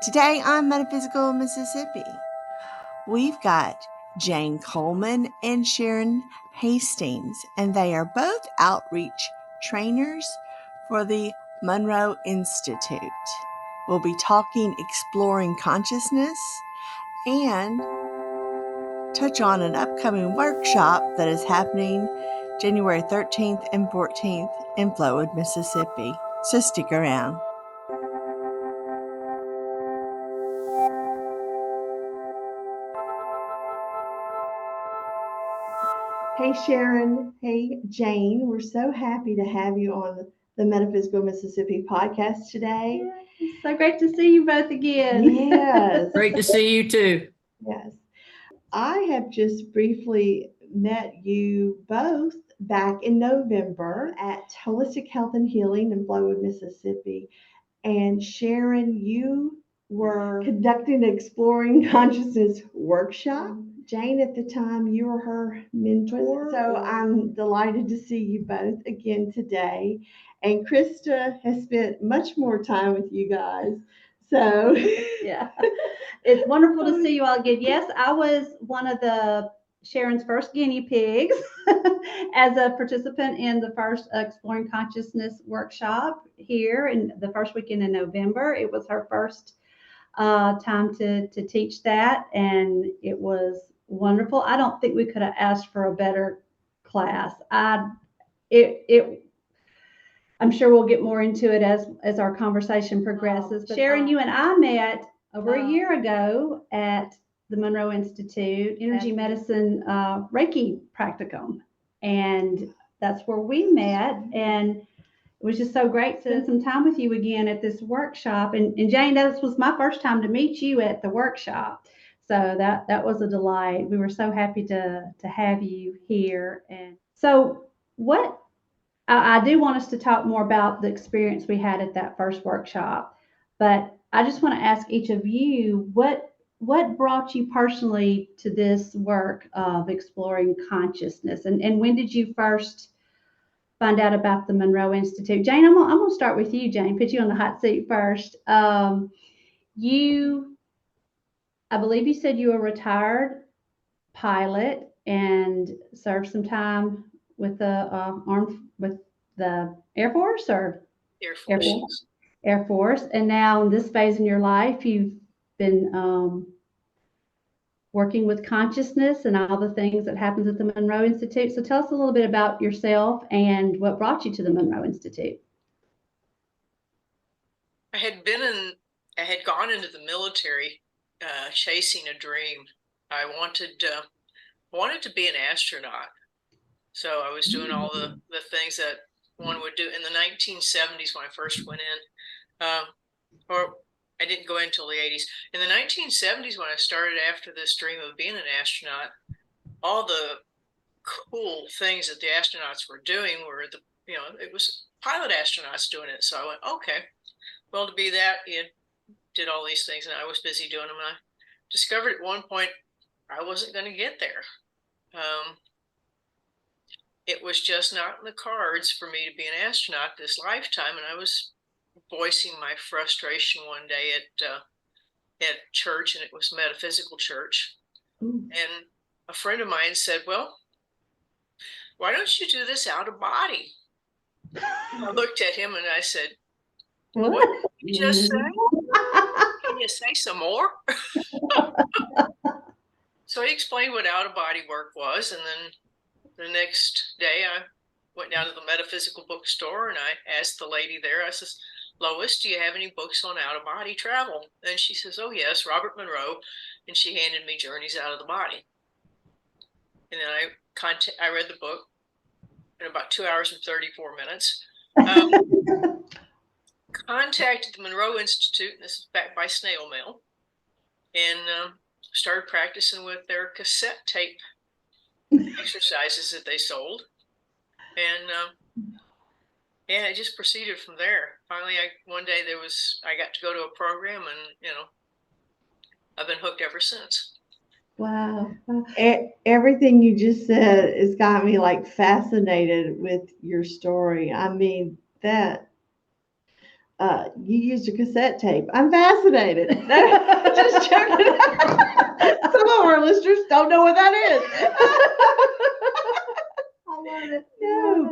Today on Metaphysical Mississippi, we've got Jane Coleman and Sharon Hastings, and they are both outreach trainers for the Monroe Institute. We'll be talking exploring consciousness and touch on an upcoming workshop that is happening January 13th and 14th in Flowood, Mississippi. So stick around. Hey, Sharon. Hey, Jane. We're so happy to have you on the Metaphysical Mississippi podcast today. It's so great to see you both again. Yes. Great to see you too. Yes. I have just briefly met you both back in November at Holistic Health and Healing in Flowood, Mississippi. And Sharon, you were conducting an Exploring Consciousness workshop. Jane, at the time, you were her mentor. So I'm delighted to see you both again today. And Krista has spent much more time with you guys. So yeah, it's wonderful to see you all again. Yes, I was one of Sharon's first guinea pigs as a participant in the first Exploring Consciousness workshop here in the first weekend in November. It was her first time to teach that, and it was wonderful. I don't think we could have asked for a better class. I'm sure we'll get more into it as our conversation progresses. But Sharon, you and I met over a year ago at the Monroe Institute Energy Medicine Reiki Practicum, and that's where we met. And it was just so great to spend some time with you again at this workshop. And Jane, this was my first time to meet you at the workshop. So that was a delight. We were so happy to have you here. And so I do want us to talk more about the experience we had at that first workshop, but I just want to ask each of you, what brought you personally to this work of exploring consciousness, and when did you first find out about the Monroe Institute? Jane, I'm gonna start with you. Jane, put you on the hot seat first. I believe you said you were a retired pilot and served some time with the Air Force or Air Force. And now in this phase in your life, you've been working with consciousness and all the things that happens at the Monroe Institute. So tell us a little bit about yourself and what brought you to the Monroe Institute. I had gone into the military chasing a dream. I wanted to be an astronaut. So I was doing all the things that one would do in the 1970s when I first went in, or I didn't go in until the 80s. In the 1970s, when I started after this dream of being an astronaut, all the cool things that the astronauts were doing were it was pilot astronauts doing it. So I went, okay, well, to be that, you did all these things, and I was busy doing them. And I discovered at one point I wasn't going to get there. It was just not in the cards for me to be an astronaut this lifetime. And I was voicing my frustration one day at church, and it was metaphysical church. And a friend of mine said, well, why don't you do this out of body? I looked at him and I said, what did you just say? Can you say some more? So he explained what out of body work was, and then the next day I went down to the metaphysical bookstore and I asked the lady there, I says, Lois, do you have any books on out of body travel? And she says, oh yes, Robert Monroe. And she handed me Journeys Out of the Body. And then I read the book in about 2 hours and 34 minutes. Contacted the Monroe Institute, and this is back by snail mail, and started practicing with their cassette tape exercises that they sold. And yeah, it just proceeded from there. Finally, one day I got to go to a program, and I've been hooked ever since. Wow. Everything you just said has got me fascinated with your story. I mean, that you used a cassette tape. I'm fascinated. Just joking. Some of our listeners don't know what that is. I love it. No,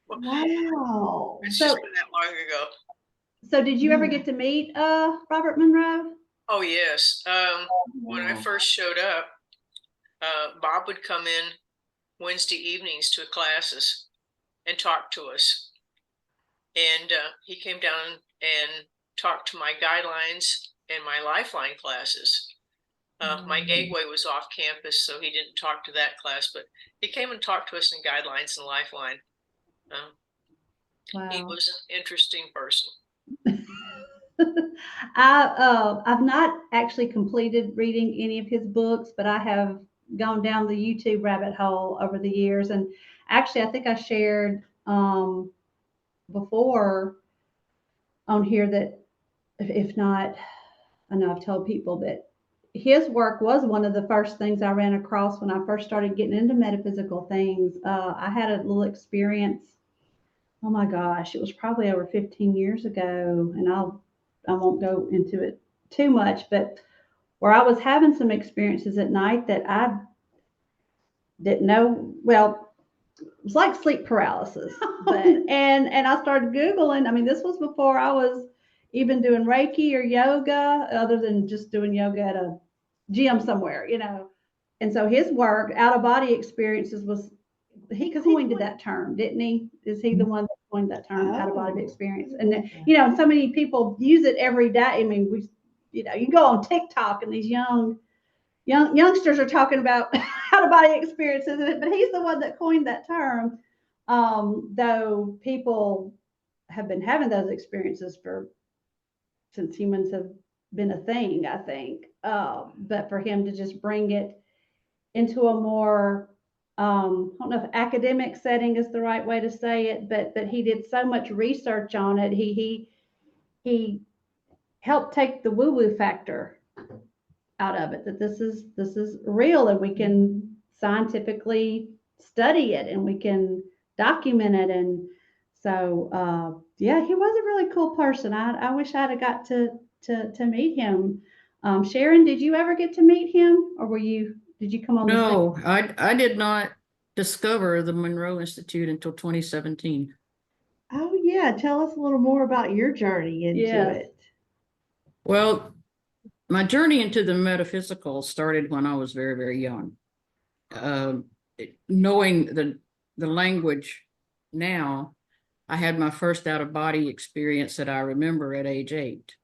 but wow. It's So- just been that long ago. So did you ever Yeah. get to meet Robert Monroe? Oh yes. When I Wow. first showed up, Bob would come in Wednesday evenings to classes and talk to us. And he came down and talked to my guidelines and my lifeline classes. My gateway was off campus, so he didn't talk to that class, but he came and talked to us in guidelines and lifeline. He Wow. was an interesting person. I've not actually completed reading any of his books, but I have gone down the YouTube rabbit hole over the years. And actually, I think I shared before on here that if not, I know I've told people that his work was one of the first things I ran across when I first started getting into metaphysical things. I had a little experience. Oh my gosh, it was probably over 15 years ago, and I won't go into it too much, but where I was having some experiences at night that I didn't know. Well, it was like sleep paralysis, but and I started Googling. I mean, this was before I was even doing Reiki or yoga, other than just doing yoga at a gym somewhere, you know. And so his work, out of body experiences, was he coined that term, didn't he? Is he the one that coined that term, out of body experience? And you know, so many people use it every day. I mean, you know, you go on TikTok and these youngsters are talking about out of body experiences, but he's the one that coined that term. Though people have been having those experiences since humans have been a thing, I think. But for him to just bring it into a more I don't know if academic setting is the right way to say it, but he did so much research on it. He helped take the woo-woo factor out of it, that this is real and we can scientifically study it and we can document it. And so yeah, he was a really cool person. I wish I'd have got to meet him. Sharon, did you ever get to meet him, or did you come on the same? No, I did not discover the Monroe Institute until 2017. Oh yeah, tell us a little more about your journey into Yes. it. Well, my journey into the metaphysical started when I was very, very young. Knowing the language now, I had my first out-of-body experience that I remember at age 8.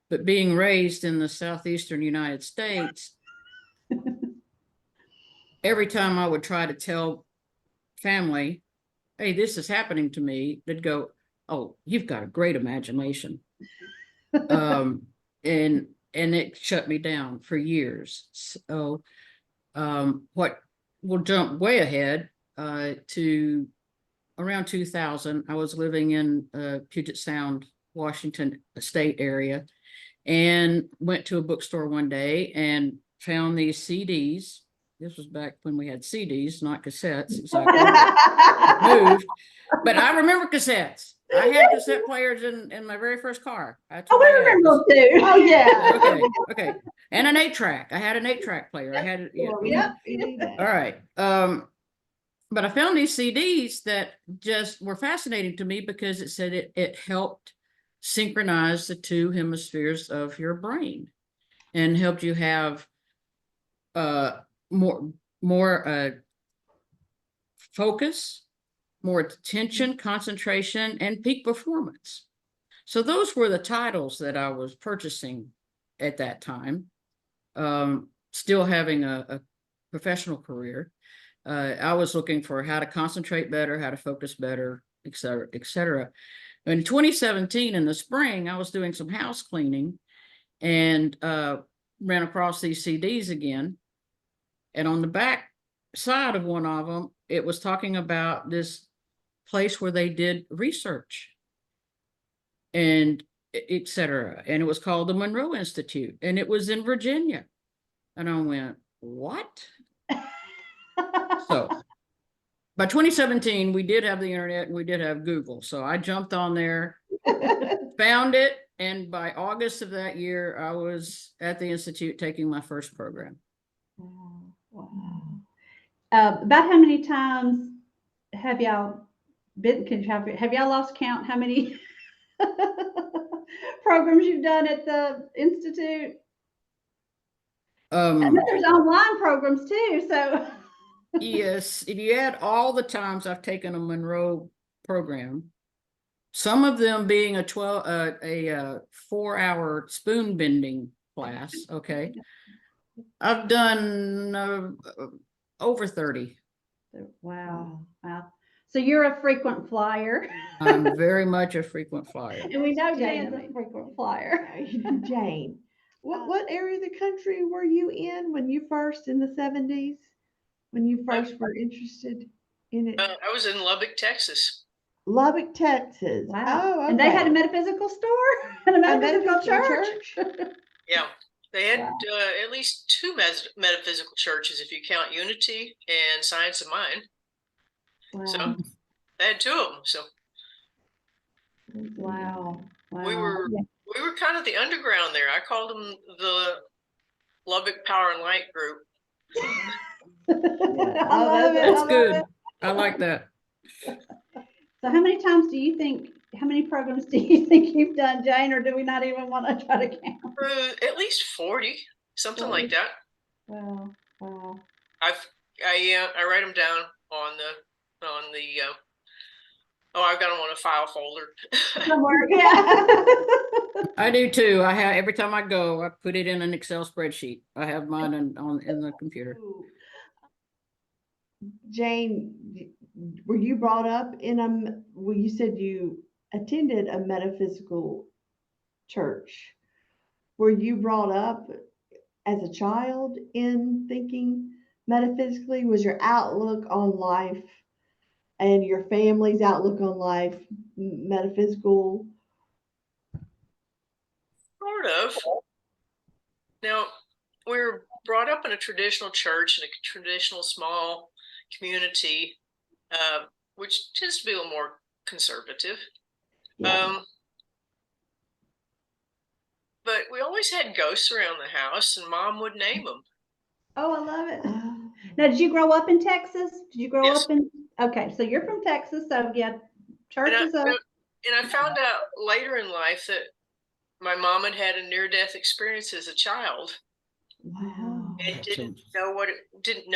But being raised in the southeastern United States, every time I would try to tell family, hey, this is happening to me, they'd go, oh, you've got a great imagination. And it shut me down for years. So what we'll jump way ahead to around 2000. I was living in Puget Sound, Washington state area, and went to a bookstore one day and found these CDs. This was back when we had CDs, not cassettes. Exactly. Moved, but I remember cassettes. I had cassette players in my very first car. I remember too. Oh yeah. Okay. And an 8-track. I had an 8-track player. I had it. Yep. All right. But I found these CDs that just were fascinating to me because it said it helped synchronize the 2 hemispheres of your brain and helped you have more focus, more attention, concentration, and peak performance. So those were the titles that I was purchasing at that time, still having a professional career. I was looking for how to concentrate better, how to focus better, et cetera, et cetera. In 2017, in the spring, I was doing some house cleaning and ran across these CDs again. And on the back side of one of them, it was talking about this place where they did research and et cetera. And it was called the Monroe Institute, and it was in Virginia. And I went, what? So by 2017, we did have the internet and we did have Google. So I jumped on there found it, and by August of that year, I was at the Institute taking my first program. Wow. Wow. About how many times have y'all been, have y'all lost count how many programs you've done at the Institute? And there's online programs too, so. Yes, if you add all the times I've taken a Monroe program, some of them being a 4-hour spoon bending class, okay, I've done over 30. Wow. Wow. So you're a frequent flyer. I'm very much a frequent flyer. And we know Jane's a frequent flyer. Jane, what area of the country were you in when you first, in the 70s, when you first were interested in it? I was in Lubbock, Texas. Lubbock, Texas. Wow. Oh, okay. And they had a metaphysical store and a metaphysical church. Yeah. They had Wow. at least 2 metaphysical churches, if you count Unity and Science of Mind. Wow. So they had 2 of them. So Wow. Wow. we were kind of the underground there. I called them the Lubbock Power and Light Group. I love it. That's good. I like that. So how many programs do you think you've done, Jane, or do we not even want to try to count? At least 40, something like that. Wow. Wow. I write them down on the I've got them on a file folder. Somewhere, yeah. I do too. I have, every time I go, I put it in an Excel spreadsheet. I have mine in the computer. Jane, were you brought up in well, you said you attended a metaphysical church. Were you brought up as a child in thinking metaphysically? Was your outlook on life and your family's outlook on life metaphysical? Sort of. Now, we were brought up in a traditional church in a traditional small community, which tends to be a little more conservative. Yeah. But we always had ghosts around the house, and Mom would name them. Oh, I love it. Now, did you grow up in Texas? Did you grow Yes. up in? Okay, so you're from Texas, so yeah, church is a. And I found out later in life that my mom had had a near-death experience as a child. Wow. And didn't know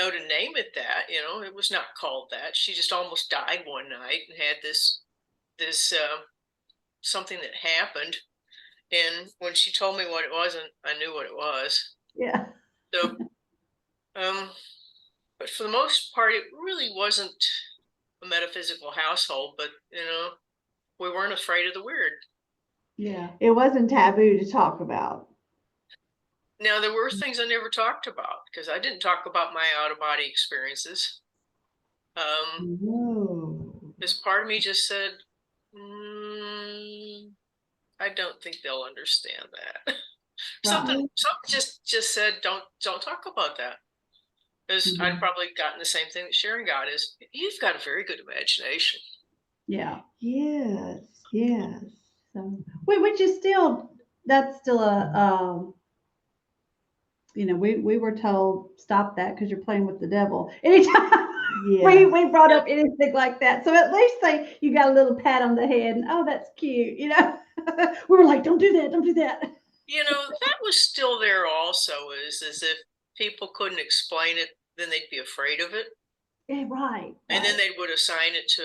to name it that. You know, it was not called that. She just almost died one night and had this something that happened. And when she told me what it was, I knew what it was. Yeah. So, but for the most part, it really wasn't a metaphysical household. But we weren't afraid of the weird. Yeah. It wasn't taboo to talk about. Now, there were things I never talked about because I didn't talk about my out-of-body experiences. This part of me just said, I don't think they'll understand that. Something just said, don't talk about that. Because I'd probably gotten the same thing that Sharon got is, you've got a very good imagination. Yeah. Yes. Yes. So, which is that's still a, we were told stop that because you're playing with the devil. Anytime we brought up anything like that, so at least you got a little pat on the head and oh, that's cute. We were like, don't do that, don't do that. That was still there also, is as if people couldn't explain it, then they'd be afraid of it. Yeah, right. And then they would assign it to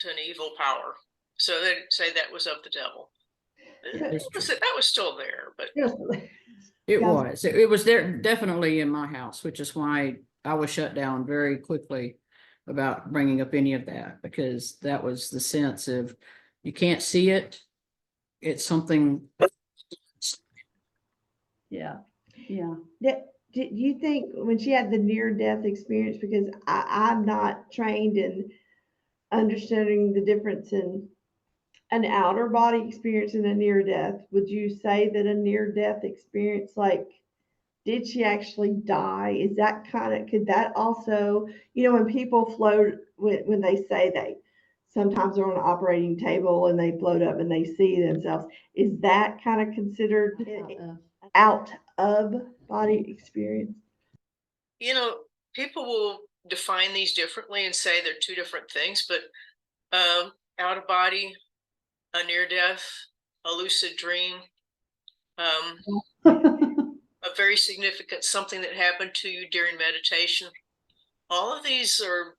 an evil power. So they'd say that was of the devil. That was still there, but it was there definitely in my house, which is why I was shut down very quickly about bringing up any of that, because that was the sense of you can't see it. It's something. Yeah. Did you think when she had the near-death experience, because I'm not trained in understanding the difference in an outer body experience and a near-death, would you say that a near-death experience, like, did she actually die? Is that could that also, when people float, when they say sometimes they're on an operating table and they float up and they see themselves. Is that kind of considered out of body experience? You know, people will define these differently and say they're two different things, but out of body, a near death, a lucid dream, a very significant something that happened to you during meditation. All of these are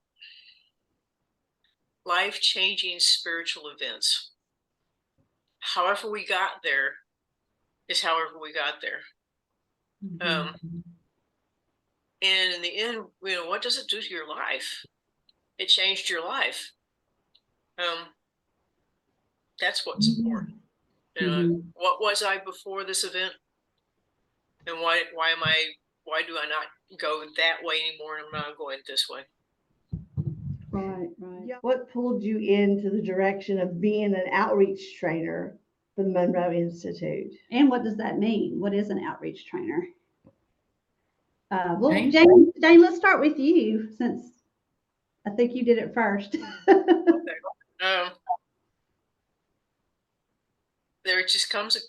life-changing spiritual events. However we got there is however we got there. And in the end, you know, what does it do to your life? It changed your life. That's what's important. You know, what was I before this event? And why do I not go that way anymore? And I'm not going this way. Right, right. Yeah. What pulled you into the direction of being an outreach trainer for the Monroe Institute? And what does that mean? What is an outreach trainer? Well, Jane? Jane, let's start with you since I think you did it first. Okay. There just comes a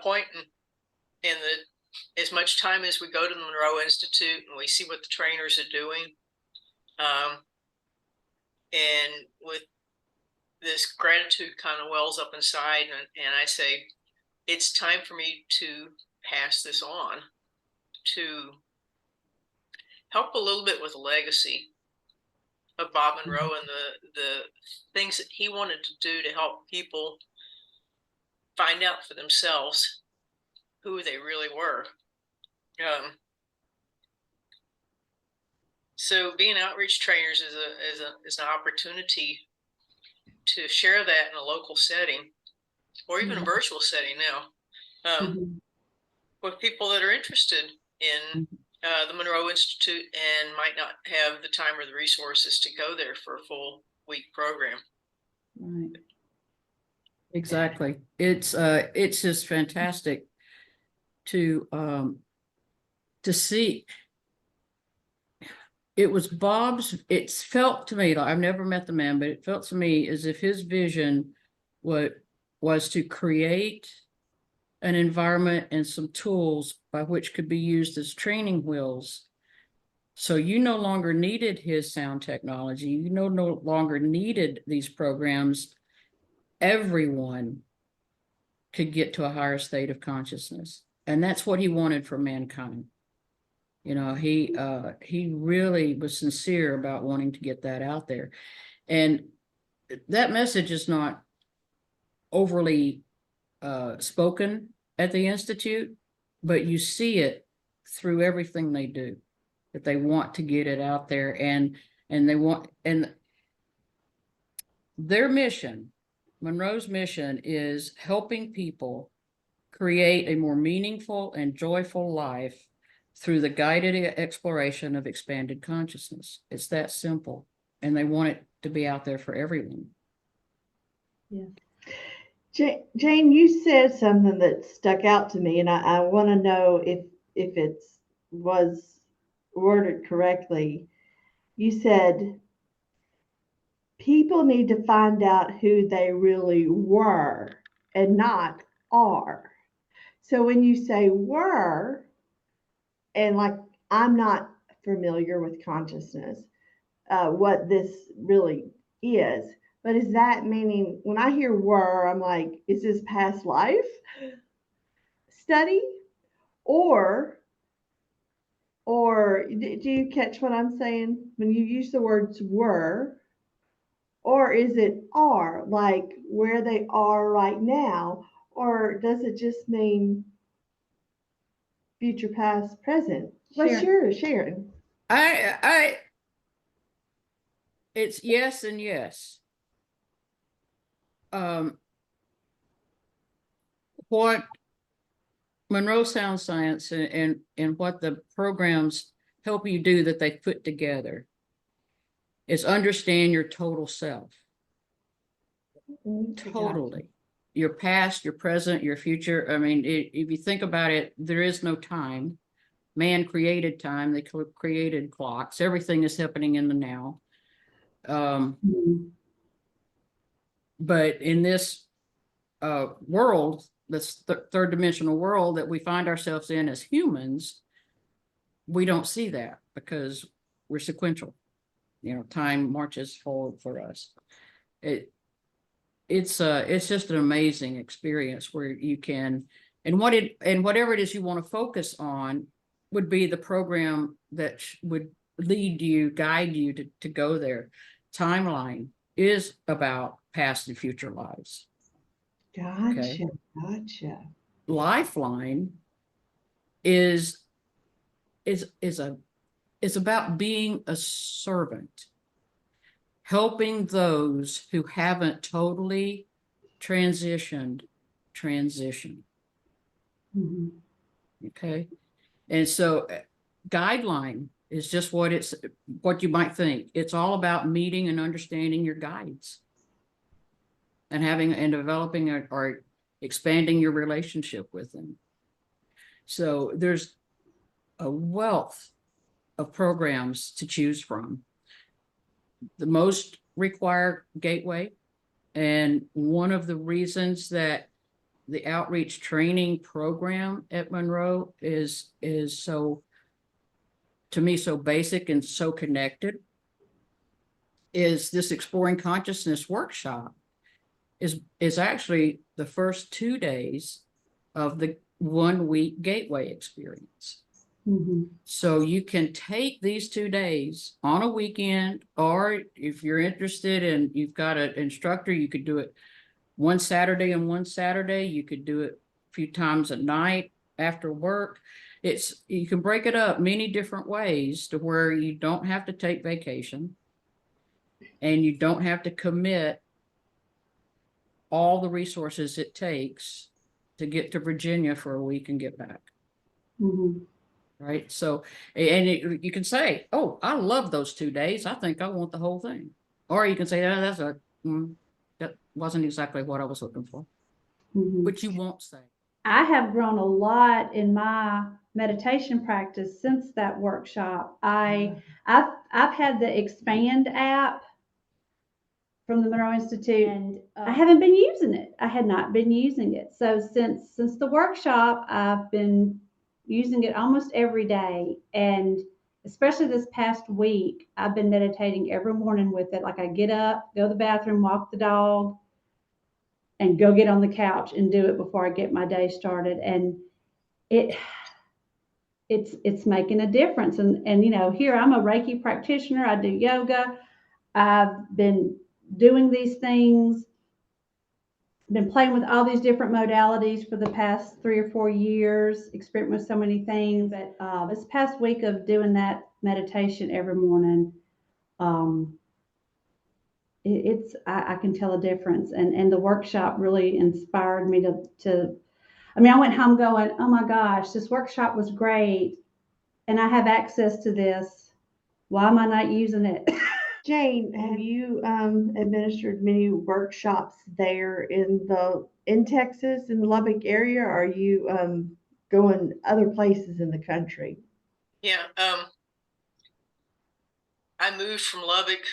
point in the as much time as we go to the Monroe Institute and we see what the trainers are doing, and with this gratitude kind of wells up inside, and I say, it's time for me to pass this on, to help a little bit with the legacy of Bob Monroe and the things that he wanted to do to help people find out for themselves who they really were. So being outreach trainers is an opportunity to share that in a local setting, or even a virtual setting now, with people that are interested in the Monroe Institute and might not have the time or the resources to go there for a full week program. Right. Exactly. It's just fantastic to see. It was Bob's, it's felt to me, like I've never met the man, but it felt to me as if his vision was to create an environment and some tools by which could be used as training wheels. So you no longer needed his sound technology. You no longer needed these programs. Everyone could get to a higher state of consciousness. And that's what he wanted for mankind. You know, he really was sincere about wanting to get that out there. And that message is not overly spoken at the Institute, but you see it through everything they do, that they want to get it out there, and they want, and their mission, Monroe's mission, is helping people create a more meaningful and joyful life through the guided exploration of expanded consciousness. It's that simple, and they want it to be out there for everyone. Yeah. Jane, you said something that stuck out to me, and I want to know if it was worded correctly. You said people need to find out who they really were and not are. So when you say were, and like I'm not familiar with consciousness, what this really is. But is that meaning when I hear were, I'm like, is this past life study? Or do you catch what I'm saying when you use the words were? Or is it are, like where they are right now? Or does it just mean future, past, present? What's yours, Sharon? It's yes and yes. What Monroe Sound Science and what the programs help you do that they put together is understand your total self. Totally. Your past, your present, your future. I mean, if you think about it, there is no time. Man created time. They created clocks. Everything is happening in the now. But in this world, this third dimensional world that we find ourselves in as humans, we don't see that because we're sequential. You know, time marches forward for us. It's just an amazing experience where you can, and whatever it is you want to focus on would be the program that would lead you, guide you to go there. Timeline is about past and future lives. Gotcha. Gotcha. Lifeline is about being a servant, helping those who haven't totally transition. Mhm. Okay. And so guideline is just what you might think. It's all about meeting and understanding your guides and developing or expanding your relationship with them. So there's a wealth of programs to choose from. The most require Gateway. And one of the reasons that the outreach training program at Monroe is so, to me, so basic and so connected is this Exploring Consciousness workshop is actually the first 2 days of the 1 week Gateway experience. Mhm. So you can take these 2 days on a weekend, or if you're interested and you've got an instructor, you could do it one Saturday and one Saturday. You could do it a few times at night after work. You can break it up many different ways to where you don't have to take vacation and you don't have to commit all the resources it takes to get to Virginia for a week and get back. Mhm. Right. So, and you can say, oh, I love those 2 days. I think I want the whole thing. Or you can say, oh, that wasn't exactly what I was looking for, Mhm. but you won't say. I have grown a lot in my meditation practice since that workshop. I've had the Expand app from the Monroe Institute, and I haven't been using it. I had not been using it. So since the workshop, I've been using it almost every day, and especially this past week, I've been meditating every morning with it. Like I get up, go to the bathroom, walk the dog, and go get on the couch and do it before I get my day started. And it's making a difference. And you know, here I'm a Reiki practitioner. I do yoga. I've been doing these things, been playing with all these different modalities for the past 3 or 4 years, experimenting with so many things. But this past week of doing that meditation every morning, I can tell a difference. And the workshop really inspired me to. I mean, I went home going, oh my gosh, this workshop was great, and I have access to this. Why am I not using it? Jane, have you administered many workshops there in Texas, in the Lubbock area? Or are you going other places in the country? Yeah. I moved from Lubbock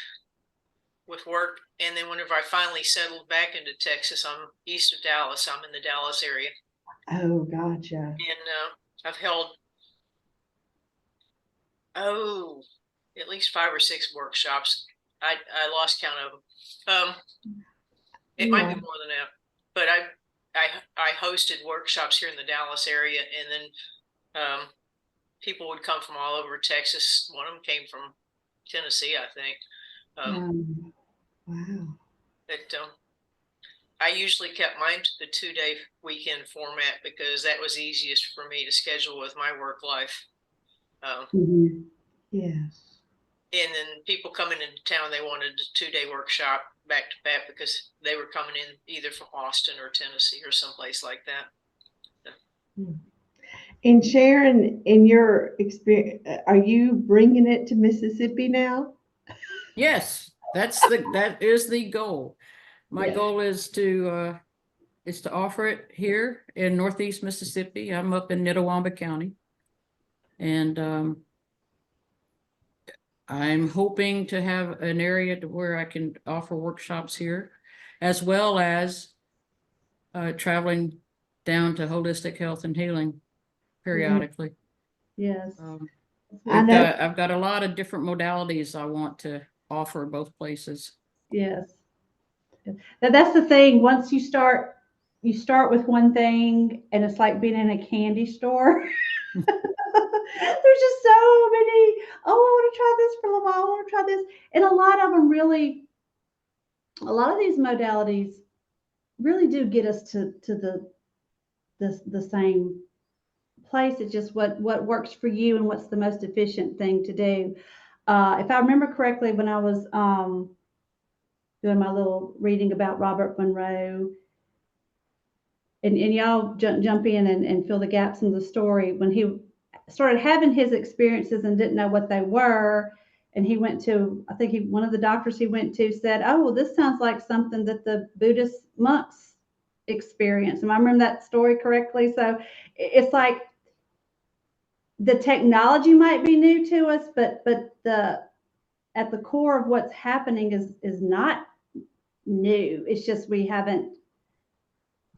with work, and then whenever I finally settled back into Texas, I'm east of Dallas. I'm in the Dallas area, Oh, gotcha. and I've held at least 5 or 6 workshops. I lost count of them. It might be Yeah. more than that, but I hosted workshops here in the Dallas area, and then people would come from all over Texas. One of them came from Tennessee, I think. Wow. But I usually kept mine to the 2-day weekend format because that was easiest for me to schedule with my work life. Mhm. Yes. And then people coming into town, they wanted a 2-day workshop back to back because they were coming in either from Austin or Tennessee or someplace like that. And Sharon, in your experience, are you bringing it to Mississippi now? Yes, that is the goal. My Yes. goal is to offer it here in Northeast Mississippi. I'm up in Nittawamba County. And I'm hoping to have an area to where I can offer workshops here. as well as traveling down to Holistic Health and Healing periodically. Yes. I know. I've got a lot of different modalities I want to offer both places. Yes. That's the thing. Once you start with one thing, and it's like being in a candy store. There's just so many. Oh, I want to try this for a little while. I want to try this, and a lot of them really. A lot of these modalities really do get us to the same place. It's just what works for you and what's the most efficient thing to do. If I remember correctly, when I was doing my little reading about Robert Monroe, and y'all jump in and fill the gaps in the story, when he started having his experiences and didn't know what they were, and he went to, I think one of the doctors he went to said, oh, well, this sounds like something that the Buddhist monks experience. Am I remember that story correctly? So it's like the technology might be new to us, but the at the core of what's happening is not new. It's just we haven't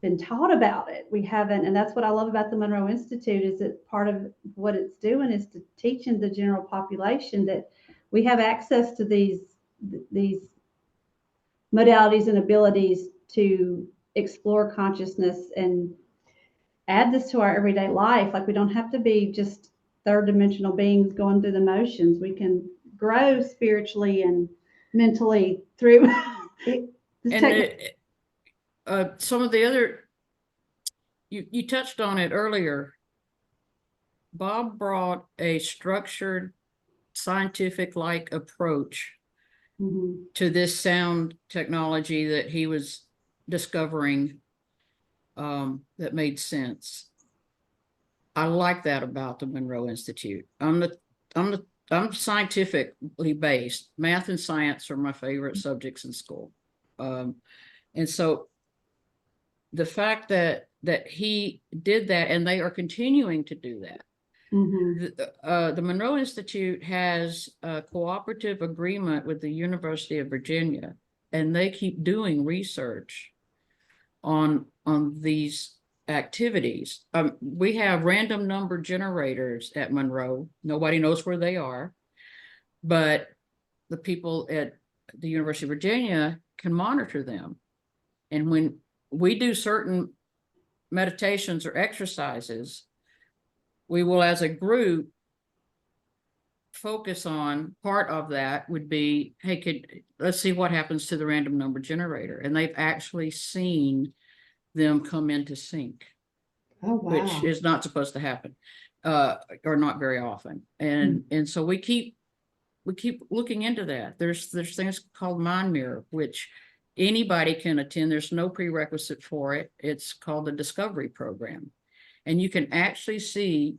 been taught about it. We haven't, and that's what I love about the Monroe Institute, is that part of what it's doing is to teaching the general population that we have access to these modalities and abilities to explore consciousness and add this to our everyday life. Like, we don't have to be just third dimensional beings going through the motions. We can grow spiritually and mentally through some of the other, you touched on it earlier. Bob brought a structured, scientific-like approach to this sound technology that he was discovering, that made sense. I like that about the Monroe Institute. I'm scientifically based. Math and science are my favorite subjects in school. And so the fact that he did that, and they are continuing to do that. The Monroe Institute has a cooperative agreement with the University of Virginia, and they keep doing research on these activities. We have random number generators at Monroe. Nobody knows where they are, but the people at the University of Virginia can monitor them. And when we do certain meditations or exercises, we will, as a group, focus on part of that would be, hey, let's see what happens to the random number generator. And they've actually seen them come into sync. Oh, wow. Which is not supposed to happen, or not very often. And so we keep looking into that. There's things called Mind Mirror, which anybody can attend. There's no prerequisite for it. It's called the Discovery Program. And you can actually see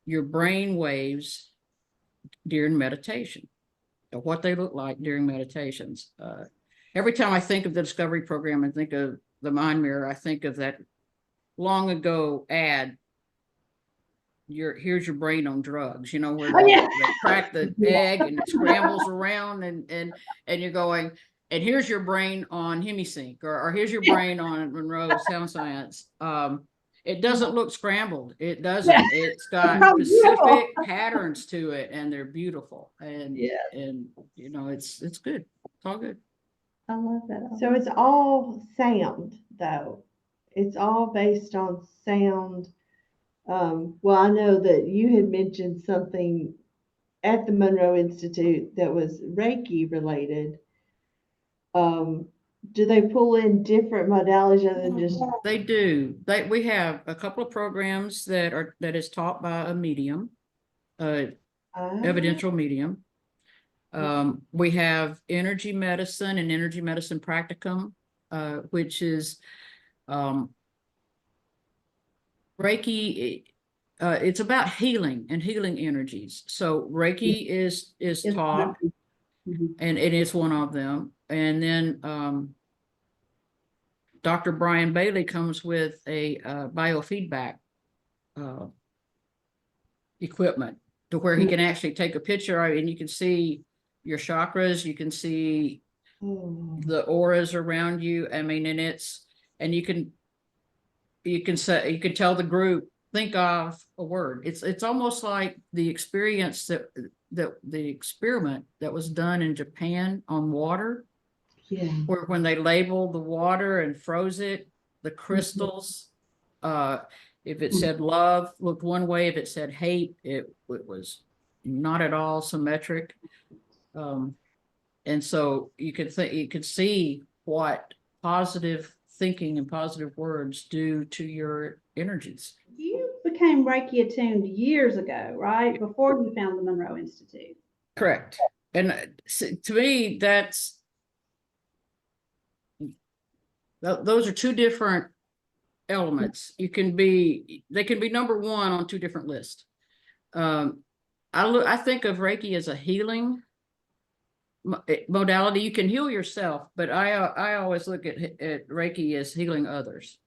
your brain waves during meditation, or what they look like during meditations. Every time I think of the Discovery Program and think of the Mind Mirror, I think of that long ago ad, here's your brain on drugs, where they crack the egg and it scrambles around, and you're going, and here's your brain on Hemisync, or here's your brain on Monroe Sound Science. It doesn't look scrambled. It doesn't. It's got specific patterns to it, and they're beautiful. And it's good. It's all good. I love that. So it's all sound, though. It's all based on sound. Well, I know that you had mentioned something at the Monroe Institute that was Reiki related. Do they pull in different modalities other than just? They do. We have a couple of programs that is taught by a medium, evidential medium. We have energy medicine and energy medicine practicum, which is Reiki. It's about healing and healing energies. So Reiki is taught, and it is one of them. And then Dr. Brian Bailey comes with a biofeedback equipment, to where he can actually take a picture, and you can see your chakras, you can see Oh. the auras around you. I mean, and you can say, you can tell the group, think of a word. It's almost like the experience that the experiment that was done in Japan on water, Yeah. where when they labeled the water and froze it, the crystals, if it said love, looked one way. If it said hate, it was not at all symmetric. And so you could see what positive thinking and positive words do to your energies. You became Reiki attuned years ago, right? Before you found the Monroe Institute. Correct. And to me, those are two different elements. They can be number one on two different lists. I think of Reiki as a healing modality. You can heal yourself, but I always look at Reiki as healing others,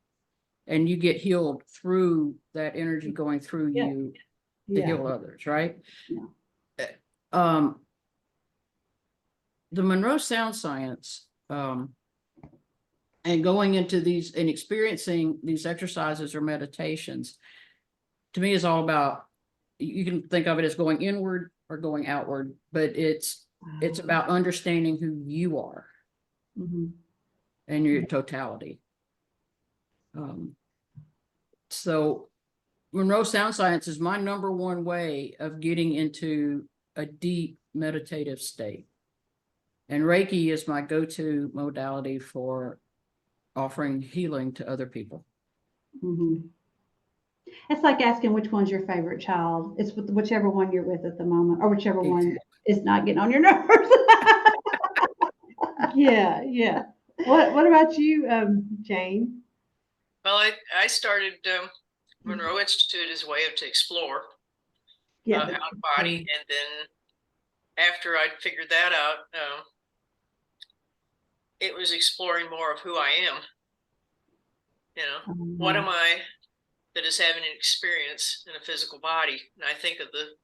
and you get healed through that energy going through you to heal others, right? Yeah. The Monroe Sound Science, and going into these and experiencing these exercises or meditations, to me is all about, you can think of it as going inward or going outward, but it's about understanding who you are and your totality. So Monroe Sound Science is my number one way of getting into a deep meditative state. And Reiki is my go-to modality for offering healing to other people. It's like asking which one's your favorite child. It's whichever one you're with at the moment, or whichever one is not getting on your nerves. Yeah. What about you, Jane? Well, I started Monroe Institute as a way to explore out of body, and then after I'd figured that out, it was exploring more of who I am. What am I that is having an experience in a physical body? And I think of the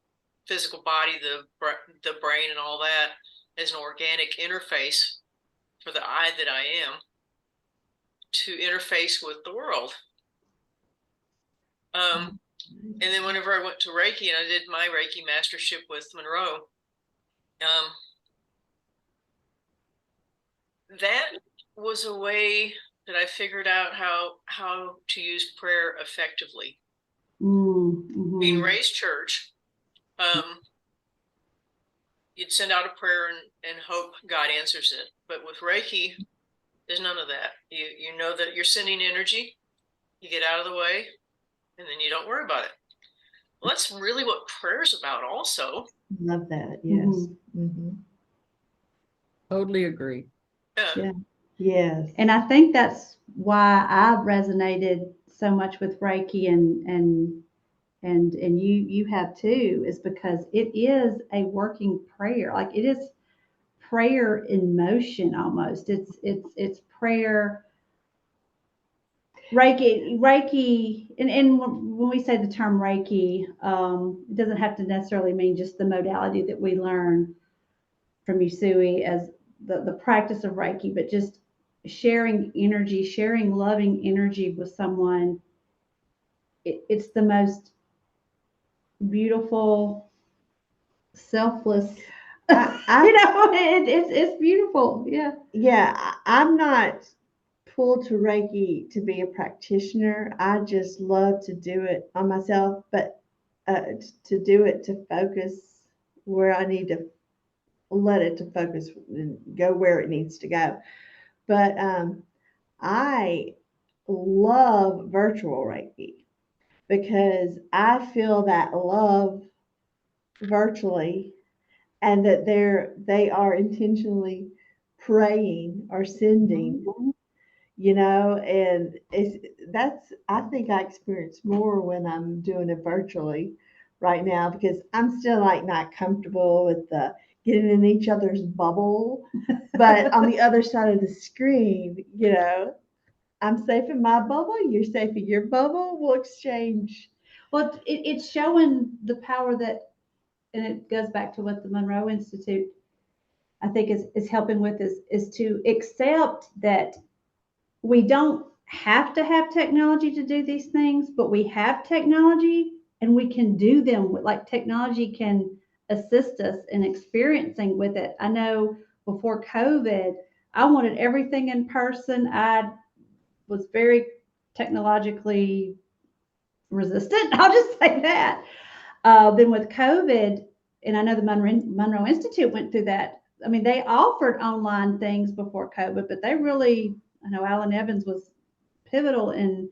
physical body, the brain, and all that as an organic interface for the I that I am to interface with the world. And then whenever I went to Reiki and I did my Reiki mastership with Monroe, that was a way that I figured out how to use prayer effectively. Being raised church, you'd send out a prayer and hope God answers it. But with Reiki, there's none of that. You know that you're sending energy, you get out of the way, and then you don't worry about it. Well, that's really what prayer's about also. Love that. Yes. Totally agree. Yeah. Yes. And I think that's why I've resonated so much with Reiki and you have too, is because it is a working prayer. Like, it is prayer in motion almost. It's prayer. Reiki, and when we say the term Reiki, it doesn't have to necessarily mean just the modality that we learn from Usui as the practice of Reiki, but just sharing energy, sharing loving energy with someone. It's the most beautiful, selfless. It's beautiful. Yeah. I'm not pulled to Reiki to be a practitioner. I just love to do it on myself, but to do it to focus where I need to let it to focus and go where it needs to go. But I love virtual Reiki because I feel that love virtually, and that they are intentionally praying or sending, and I think I experience more when I'm doing it virtually right now, because I'm still like not comfortable with the getting in each other's bubble. But on the other side of the screen, I'm safe in my bubble, you're safe in your bubble, we'll exchange. Well, it's showing the power that, and it goes back to what the Monroe Institute I think is helping with is to accept that we don't have to have technology to do these things, but we have technology and we can do them. Like technology can assist us in experiencing with it. I know before COVID, I wanted everything in person. I was very technologically resistant. I'll just say that. Then with COVID, and I know the Monroe Institute went through that. I mean, they offered online things before COVID, but they really, I know Alan Evans was pivotal in,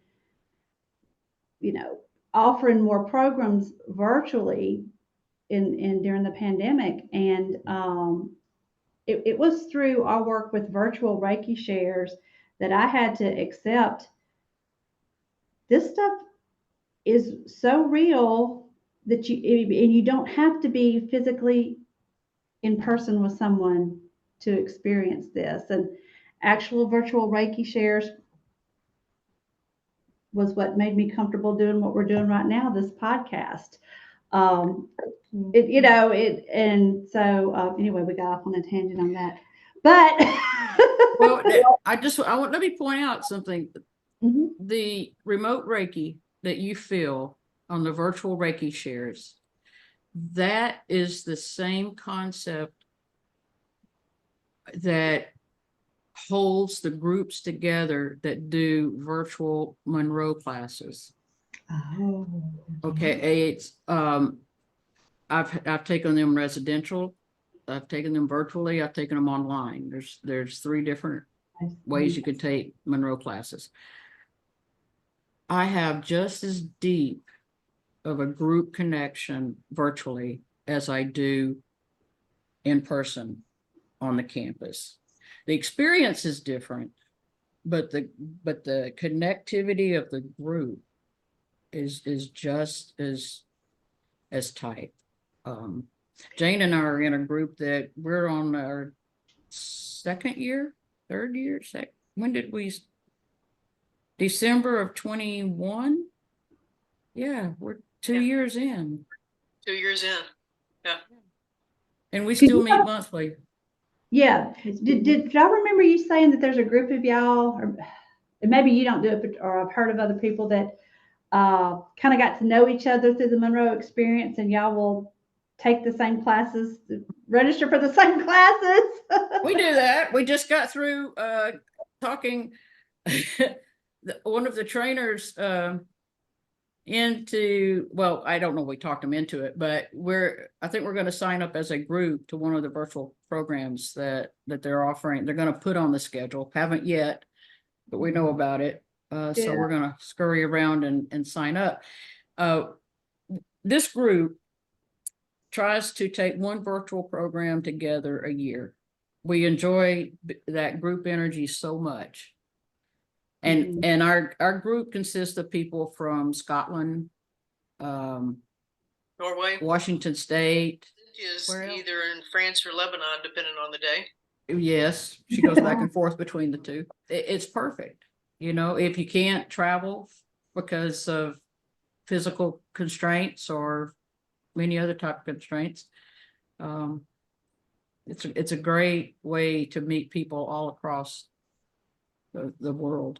you know, offering more programs virtually in during the pandemic. And it was through our work with virtual Reiki shares that I had to accept this stuff is so real that you don't have to be physically in person with someone to experience this. And actual virtual Reiki shares was what made me comfortable doing what we're doing right now, this podcast. And so anyway, we got off on a tangent on that, but Well, let me point out something. Mhm. The remote Reiki that you feel on the virtual Reiki shares, that is the same concept that holds the groups together that do virtual Monroe classes. Oh, Okay, it's I've taken them residential, I've taken them virtually, I've taken them online. There's 3 different ways you could take Monroe classes. I have just as deep of a group connection virtually as I do in person on the campus. The experience is different, but the connectivity of the group is just as tight. Jane and I are in a group that we're on our third year. When did we? December of 21. Yeah, we're 2 years in. 2 years in. Yeah. And we still meet monthly. yeah. Did I remember you saying that there's a group of y'all, or maybe you don't do it, but, or I've heard of other people that kind of got to know each other through the Monroe experience, and y'all will take the same classes, register for the same classes. We do that. We just got through talking one of the trainers well, I don't know, we talked them into it, but I think we're going to sign up as a group to one of the virtual programs that they're offering. They're going to put on the schedule. Haven't yet, but we know about it. So we're going to scurry around and sign up. This group tries to take one virtual program together a year. We enjoy that group energy so much. And our group consists of people from Scotland, Norway, Washington State. is either in France or Lebanon, depending on the day. Yes, she goes back and forth between the two. It's perfect. You know, if you can't travel because of physical constraints or many other type of constraints, it's a great way to meet people all across the world.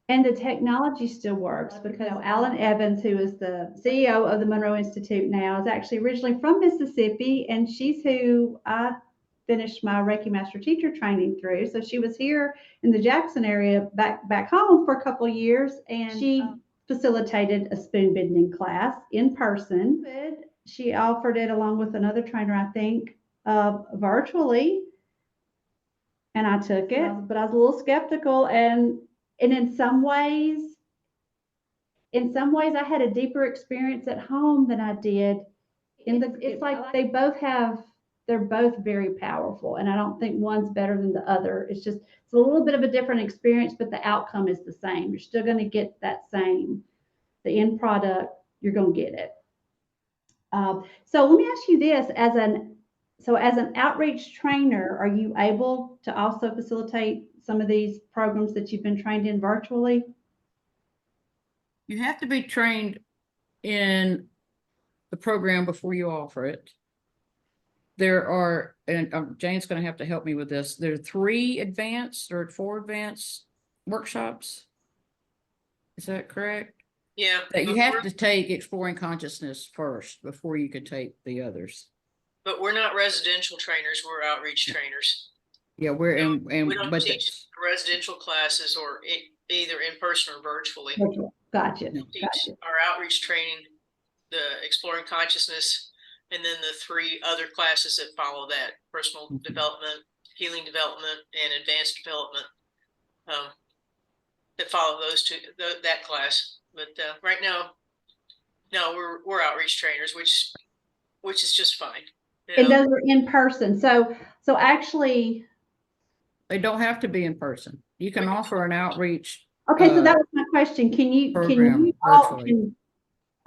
And the technology still works because Alan Evans, who is the CEO of the Monroe Institute now, is actually originally from Mississippi, and she's who I finished my Reiki Master Teacher training through. So she was here in the Jackson area back home for a couple of years, and she facilitated a spoon bending class in person. She offered it along with another trainer, I think, virtually, and I took it, but I was a little skeptical, and in some ways I had a deeper experience at home than I did it's like they're both very powerful, and I don't think one's better than the other. It's a little bit of a different experience, but the outcome is the same. You're still going to get the end product, you're going to get it. So let me ask you this, as an outreach trainer, are you able to also facilitate some of these programs that you've been trained in virtually? You have to be trained in the program before you offer it. there are, and Jane's going to have to help me with this. There are 4 advanced workshops. Is that correct? Yeah. That you but have we're- to take Exploring Consciousness first before you can take the others. But we're not residential trainers, we're outreach trainers. Yeah, we're in, We don't but teach residential classes or either in person or virtually. Virtual. Gotcha. Yeah. Teach Gotcha. our outreach training, the Exploring Consciousness, and then the 3 other classes that follow that: personal Mhm. development, healing development, and advanced development. That follow those 2, that class. But right now, no, we're outreach trainers, which is just fine. You And know? those are in person. So actually, they don't have to be in person. You can offer an outreach okay, so that was my question. Can you program all, virtually.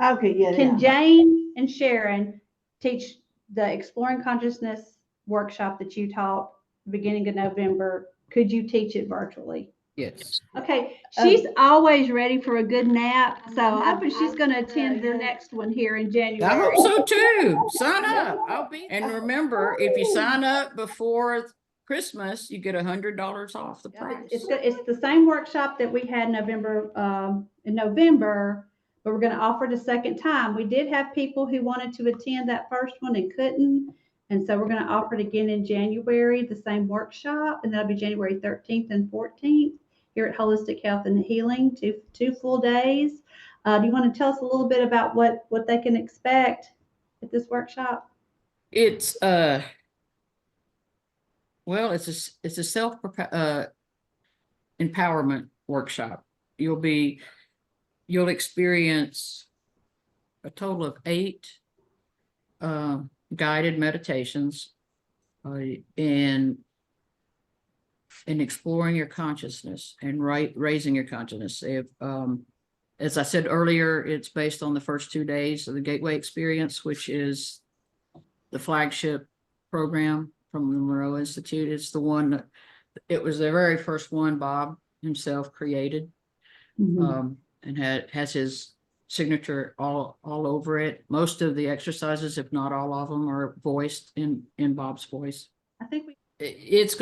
Okay, yeah, can yeah. Jane and Sharon teach the Exploring Consciousness workshop that you taught beginning of November? Could you teach it virtually? Yes. Okay, she's always ready for a good nap, so I'm hoping she's going to attend the next one here in I January. hope so too. Sign up. And remember, if you sign up before Christmas, you get $100 off the price. It's the same workshop that we had in November, but we're going to offer it a second time. We did have people who wanted to attend that first one and couldn't, and so we're going to offer it again in January, the same workshop, and that'll be January 13th and 14th here at Holistic Health and Healing, two full days. Do you want to tell us a little bit about what they can expect at this workshop? It's well, it's a self empowerment workshop. You'll experience a total of 8 guided meditations in exploring your consciousness and raising your consciousness. As I said earlier, it's based on the first 2 days of the Gateway Experience, which is the flagship program from the Monroe Institute. It's the one that it was the very first one Bob himself created, and has his signature all over it. Most of the exercises, if not all of them, are voiced in Bob's voice. I think It's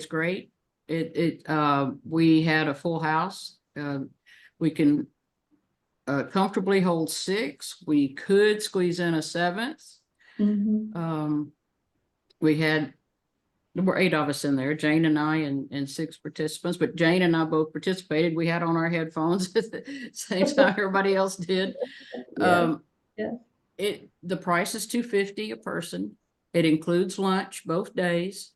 great. We had a full house. We can comfortably hold 6. We could squeeze in a 7th. There were 8 of us in there, Jane and I and 6 participants, but Jane and I both participated. We had on our headphones at the same time everybody else did. Yeah. The price is $250 a person. It includes lunch both days.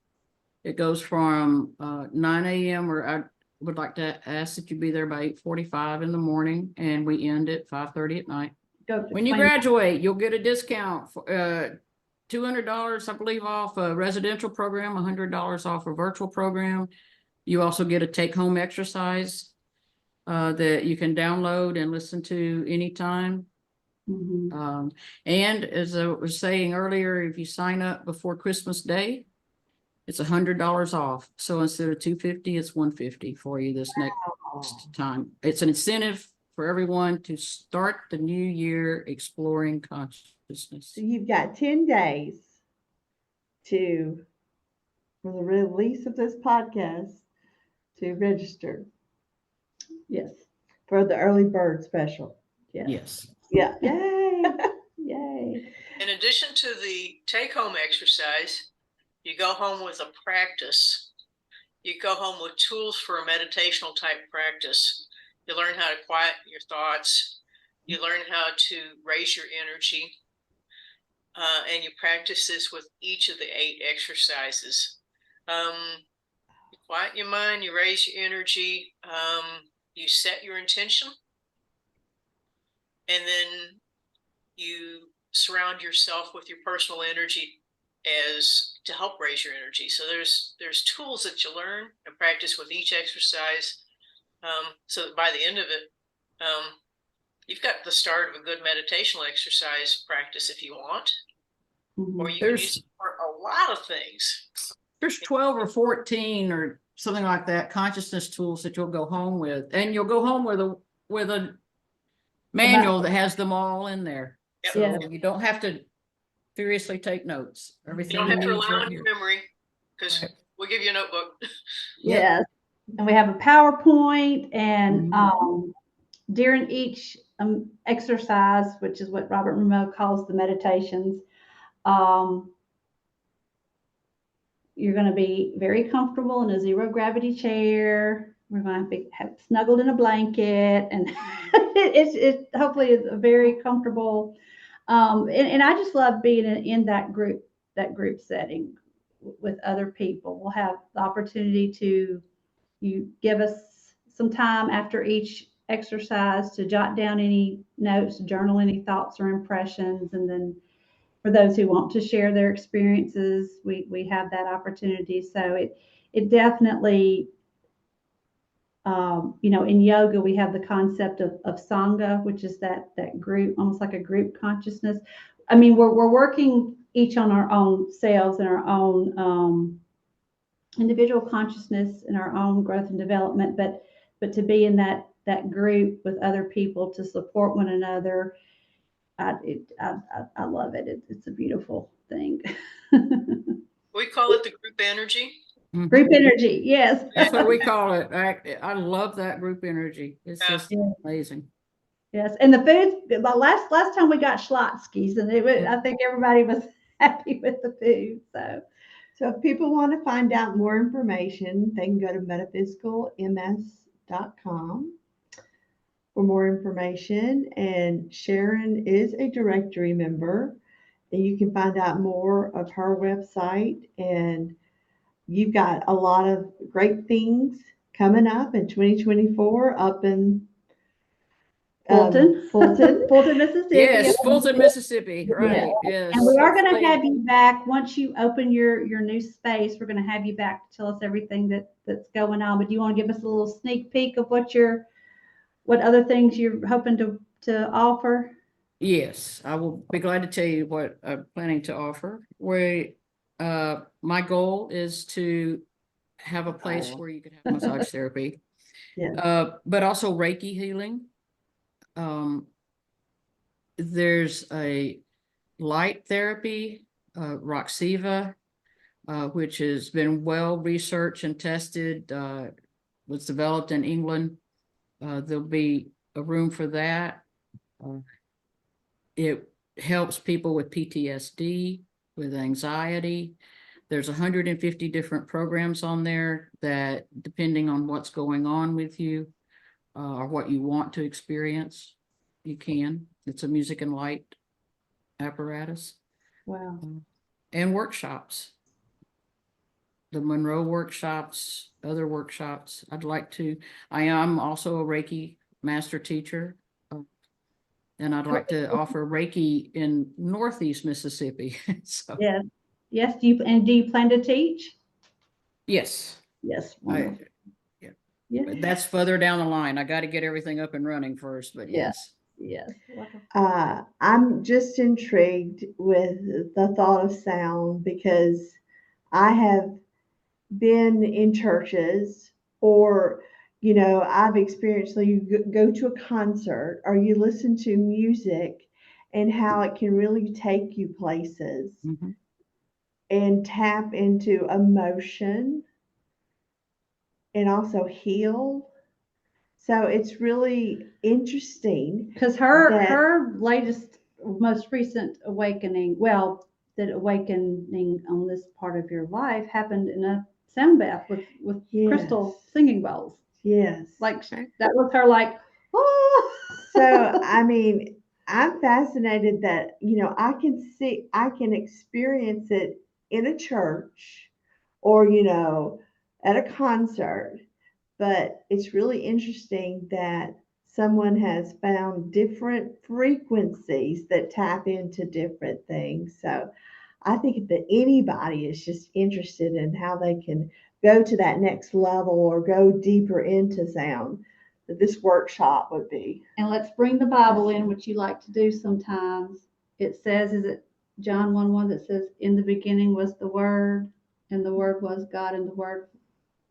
It goes from 9 a.m. or I would like to ask that you be there by 8:45 in the morning, and we end at 5:30 at night. When you graduate, you'll get a discount for $200, I believe, off a residential program, $100 off a virtual program. You also get a take-home exercise that you can download and listen to anytime. And as I was saying earlier, if you sign up before Christmas Day, it's $100 off. So instead of $250, it's $150 for you this next time. It's an incentive for everyone to start the new year exploring consciousness. So you've got 10 days for the release of this podcast to register. Yes. For the early bird special. Yes. Yeah. Yay. Yay. In addition to the take-home exercise, you go home with a practice. You go home with tools for a meditational type practice. You learn how to quiet your thoughts. You learn how to raise your energy. And you practice this with each of the 8 exercises. You quiet your mind, you raise your energy, you set your intention, and then you surround yourself with your personal energy as to help raise your energy. So there's tools that you learn and practice with each exercise, so that by the end of it, you've got the start of a good meditational exercise practice if you want, or you can use it for a lot of things. There's 12 or 14 or something like that consciousness tools that you'll go home with, and you'll go home with a manual that has them all in there. Yep. So Yeah. you don't have to furiously take notes. You Everything don't you have to need rely right on here. your memory because Right. we'll give you a notebook. Yep. Yes. And we have a PowerPoint, and Mhm. during each exercise, which is what Robert Monroe calls the meditations, um, you're going to be very comfortable in a zero gravity chair. We're going to be snuggled in a blanket, and it's hopefully it's a very comfortable. And I just love being in that group setting with other people. We'll have the opportunity to you give us some time after each exercise to jot down any notes, journal any thoughts or impressions, and then for those who want to share their experiences, we have that opportunity. So it definitely, in yoga, we have the concept of sangha, which is that group, almost like a group consciousness. I mean, we're working each on our own selves and our own individual consciousness and our own growth and development, but to be in that group with other people to support one another, I love it. It's a beautiful thing. We call it the group energy. Mhm. Group energy, yes. That's what we call it. I love that group energy. It's Yeah. just amazing. Yes, and the food. The last time we got Schlotzsky's, and I think everybody was happy with the food. So if people want to find out more information, they can go to metaphysicalms.com for more information. And Sharon is a directory member, and you can find out more of her website. And you've got a lot of great things coming up in 2024 up in Fulton, Fulton. Fulton, Mississippi. Yes, Fulton, Mississippi. Yeah. Right. And we Yes. are going to Hopefully- have you back once you open your new space. We're going to have you back to tell us everything that's going on. But do you want to give us a little sneak peek of what other things you're hoping to offer? Yes, I will be glad to tell you what I'm planning to offer. My goal is to have a place where you can have massage therapy, Yes. but also Reiki healing. There's a light therapy, Roxiva, which has been well researched and tested, was developed in England. There'll be a room for that. It helps people with PTSD, with anxiety. There's 150 different programs on there that, depending on what's going on with you, or what you want to experience, you can. It's a music and light apparatus. Wow. And workshops. The Monroe workshops, other workshops. I am also a Reiki master teacher. And I'd like to offer Reiki in Northeast Mississippi. So, Yes. Yes. Do you plan to teach? yes, Yes. Wonderful. Yeah. but that's further down the line. I got to get everything up and running first, but Yeah. yes. Yes. Wonderful. I'm just intrigued with the thought of sound because I have been in churches or I've experienced you go to a concert or you listen to music and how it can really take you places Mhm. and tap into emotion and also heal. So it's really interesting Because her latest, most recent awakening, well, the awakening on this part of your life happened in a sound bath with Yes. crystal singing bowls. Yes. Like that was her like, oh. So, I mean, I'm fascinated that, I can experience it in a church or, at a concert, but it's really interesting that someone has found different frequencies that tap into different things. So, I think that anybody is just interested in how they can go to that next level or go deeper into sound, that this workshop would be. And let's bring the Bible in, which you like to do sometimes. It says, is it John 1:1 that says, in the beginning was the Word, and the Word was God, and the Word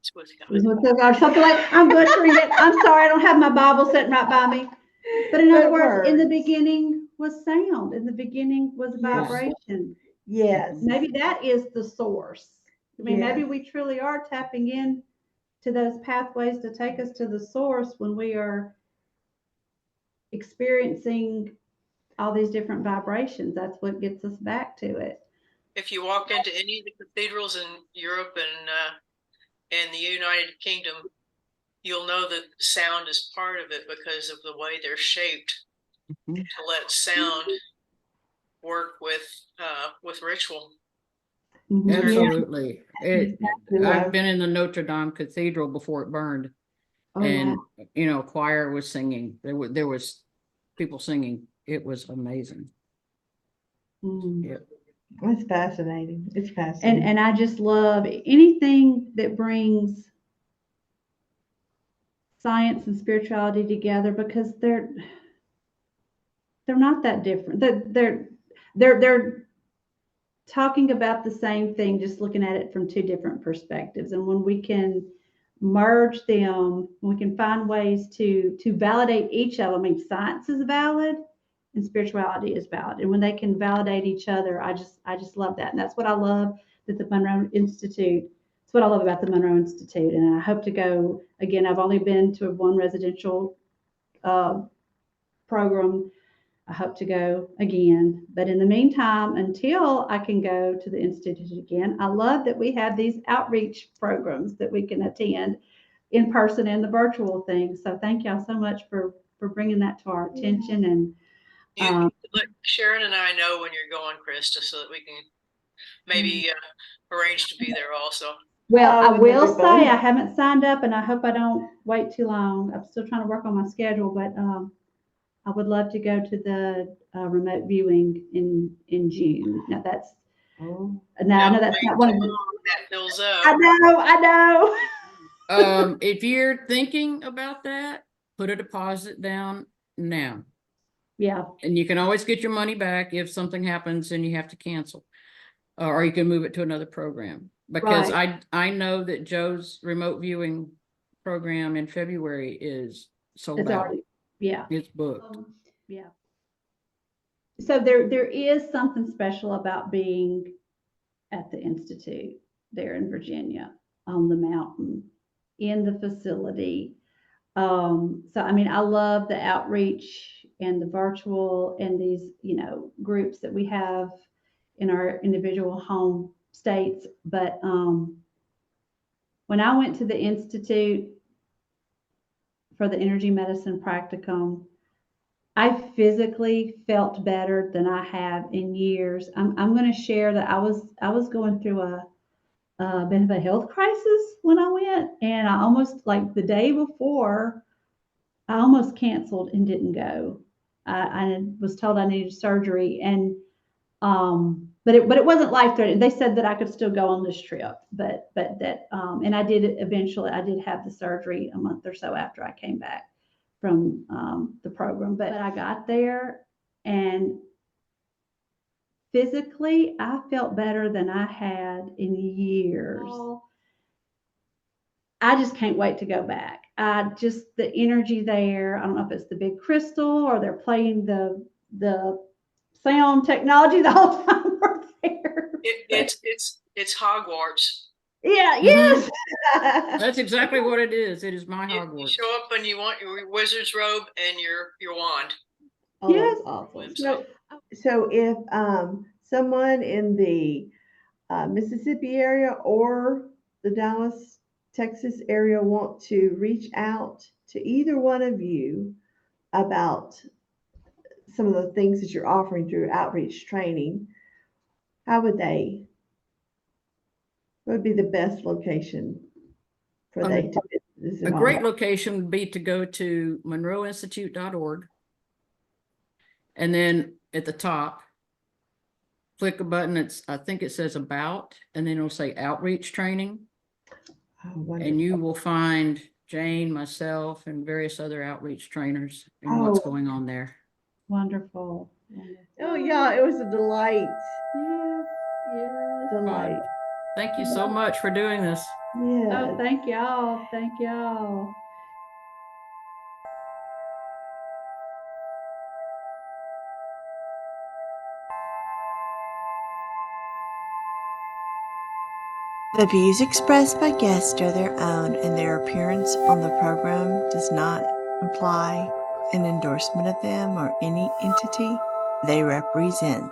It's was with God. Something like, I'm butchering it. I'm sorry, I don't have my Bible sitting right by me. But in other words, in the beginning was sound. In the beginning was Yes. vibration. Yes. Maybe that is the source. I mean, maybe Yes. we truly are tapping in to those pathways to take us to the source when we are experiencing all these different vibrations. That's what gets us back to it. If you walk into any of the cathedrals in Europe and the United Kingdom, you'll know that sound is part of it because of the way they're shaped Mhm. to let sound work with ritual. Mhm. Absolutely. Exactly I've what been in the Notre Dame Cathedral before it burned, Oh, and wow. choir was singing. There was people singing. It was amazing. Mm. Yeah. It's fascinating. It's fascinating. And I just love anything that brings science and spirituality together because they're not that different. They're talking about the same thing, just looking at it from two different perspectives. And when we can merge them, we can find ways to validate each of them. I mean, science is valid and spirituality is valid. And when they can validate each other, I just love that. And that's what I love that the Monroe Institute. It's what I love about the Monroe Institute. And I hope to go again. I've only been to one residential program. I hope to go again. But in the meantime, until I can go to the Institute again, I love that we have these outreach programs that we can attend in person and the virtual thing. So thank y'all so much for bringing that to our attention. And You let Sharon and I know when you're going, Krista, so that we can maybe arrange to be there also. well, I Oh, will that'd be say fun. I haven't signed up, and I hope I don't wait too long. I'm still trying to work on my schedule, but I would love to go to the remote viewing in June. Now that's Oh. now I know Don't that's wait not one too of the. long, that fills I up. know, I know. If you're thinking about that, put a deposit down now. Yeah, And you can always get your money back if something happens and you have to cancel. Or you can move it to another program. Because right. I know that Joe's remote viewing program in February is sold It's out. already, yeah. It's booked. Yeah. So there is something special about being at the Institute there in Virginia on the mountain in the facility. So I mean, I love the outreach and the virtual and these, groups that we have in our individual home states. But when I went to the Institute for the energy medicine practicum, I physically felt better than I have in years. I'm going to share that I was going through a bit of a health crisis when I went, and I almost like the day before I almost canceled and didn't go. I was told I needed surgery, and but it wasn't life threatening. They said that I could still go on this trip, but that and I did it eventually. I did have the surgery a month or so after I came back from the program, but I got there and physically I felt better than I had in years. I just can't wait to go back. I just the energy there. I don't know if it's the big crystal or they're playing the sound technology the whole time we're there. It's Hogwarts. Yeah, Mhm. yes. That's exactly what it is. It is my You Hogwarts. show up and you want your wizard's robe and your wand. Oh, Yes. that's awesome. So So if someone in the Mississippi area or the Dallas, Texas area want to reach out to either one of you about some of the things that you're offering through outreach training, how would they? What would be the best location for they to visit A great online? location would be to go to monroeinstitute.org. And then at the top, click a button. I think it says about, and then it'll say outreach training. Oh, And wonderful. you will find Jane, myself, and various other outreach trainers and Oh. what's going on there. Wonderful. Oh, yeah, it was a delight. Yes, yes. Delight. Thank you so much for doing this. Yes. Oh, thank y'all. Thank y'all. The views expressed by guests are their own, and their appearance on the program does not imply an endorsement of them or any entity they represent.